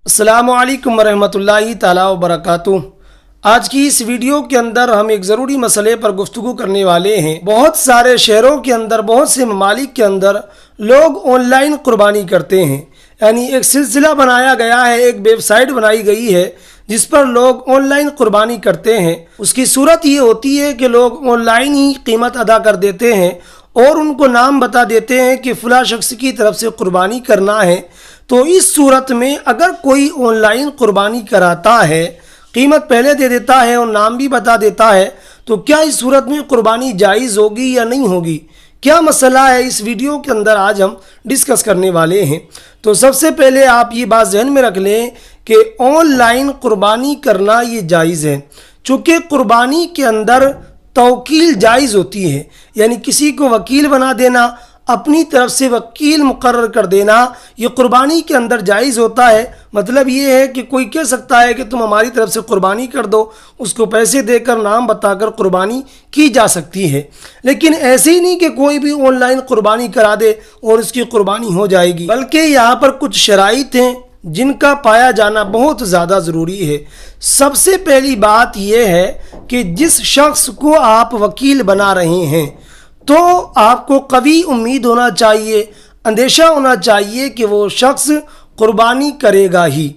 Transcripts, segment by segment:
السلام علیکم ورحمۃ اللہ تعالی وبرکاتہ۔ آج کی اس ویڈیو کے اندر ہم ایک ضروری مسئلے پر گفتگو کرنے والے ہیں۔ بہت سارے شہروں کے اندر، بہت سے ممالک کے اندر لوگ آن لائن قربانی کرتے ہیں، یعنی ایک سلسلہ بنایا گیا ہے، ایک ویب سائٹ بنائی گئی ہے جس پر لوگ آن لائن قربانی کرتے ہیں۔ اس کی صورت یہ ہوتی ہے کہ لوگ آن لائن ہی قیمت ادا کر دیتے ہیں اور ان کو نام بتا دیتے ہیں کہ فلاں شخص کی طرف سے قربانی کرنا ہے۔ تو اس صورت میں اگر کوئی آن لائن قربانی کراتا ہے، قیمت پہلے دے دیتا ہے اور نام بھی بتا دیتا ہے، تو کیا اس صورت میں قربانی جائز ہوگی یا نہیں ہوگی؟ کیا مسئلہ ہے، اس ویڈیو کے اندر آج ہم ڈسکس کرنے والے ہیں۔ تو سب سے پہلے آپ یہ بات ذہن میں رکھ لیں کہ آن لائن قربانی کرنا یہ جائز ہے، چونکہ قربانی کے اندر توکیل جائز ہوتی ہے، یعنی کسی کو وکیل بنا دینا، اپنی طرف سے وکیل مقرر کر دینا، یہ قربانی کے اندر جائز ہوتا ہے۔ مطلب یہ ہے کہ کوئی کہہ سکتا ہے کہ تم ہماری طرف سے قربانی کر دو، اس کو پیسے دے کر، نام بتا کر قربانی کی جا سکتی ہے، لیکن ایسے ہی نہیں کہ کوئی بھی آن لائن قربانی کرا دے اور اس کی قربانی ہو جائے گی، بلکہ یہاں پر کچھ شرائط ہیں جن کا پایا جانا بہت زیادہ ضروری ہے۔ سب سے پہلی بات یہ ہے کہ جس شخص کو آپ وکیل بنا رہے ہیں تو آپ کو قوی امید ہونا چاہیے، اندیشہ ہونا چاہیے کہ وہ شخص قربانی کرے گا ہی۔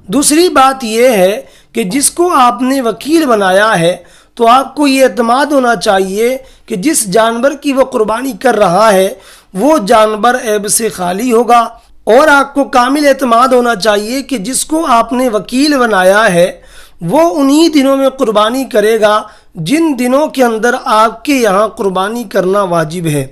دوسری بات یہ ہے کہ جس کو آپ نے وکیل بنایا ہے تو آپ کو یہ اعتماد ہونا چاہیے کہ جس جانور کی وہ قربانی کر رہا ہے وہ جانور عیب سے خالی ہوگا، اور آپ کو کامل اعتماد ہونا چاہیے کہ جس کو آپ نے وکیل بنایا ہے وہ انہی دنوں میں قربانی کرے گا جن دنوں کے اندر آپ کے یہاں قربانی کرنا واجب ہے،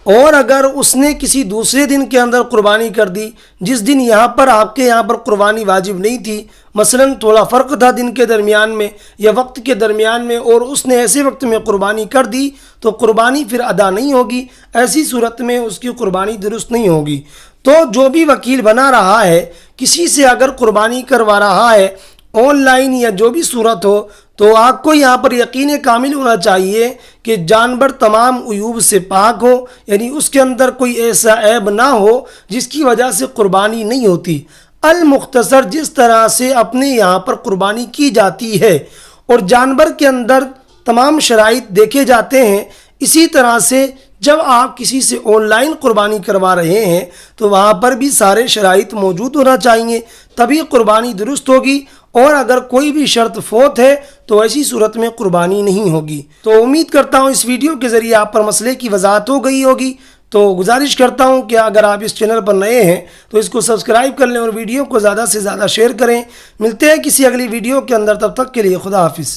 اور اگر اس نے کسی دوسرے دن کے اندر قربانی کر دی جس دن یہاں پر آپ کے یہاں پر قربانی واجب نہیں تھی، مثلا تھوڑا فرق تھا دن کے درمیان میں یا وقت کے درمیان میں، اور اس نے ایسے وقت میں قربانی کر دی تو قربانی پھر ادا نہیں ہوگی، ایسی صورت میں اس کی قربانی درست نہیں ہوگی۔ تو جو بھی وکیل بنا رہا ہے، کسی سے اگر قربانی کروا رہا ہے آن لائن یا جو بھی صورت ہو، تو آپ کو یہاں پر یقین کامل ہونا چاہیے کہ جانور تمام عیوب سے پاک ہو، یعنی اس کے اندر کوئی ایسا عیب نہ ہو جس کی وجہ سے قربانی نہیں ہوتی۔ المختصر جس طرح سے اپنے یہاں پر قربانی کی جاتی ہے اور جانور کے اندر تمام شرائط دیکھے جاتے ہیں، اسی طرح سے جب آپ کسی سے آن لائن قربانی کروا رہے ہیں تو وہاں پر بھی سارے شرائط موجود ہونا چاہیے، تبھی قربانی درست ہوگی، اور اگر کوئی بھی شرط فوت ہے تو ایسی صورت میں قربانی نہیں ہوگی۔ تو امید کرتا ہوں اس ویڈیو کے ذریعے آپ پر مسئلے کی وضاحت ہو گئی ہوگی۔ تو گزارش کرتا ہوں کہ اگر آپ اس چینل پر نئے ہیں تو اس کو سبسکرائب کر لیں اور ویڈیو کو زیادہ سے زیادہ شیئر کریں۔ ملتے ہیں کسی اگلی ویڈیو کے اندر، تب تک کے لیے خدا حافظ۔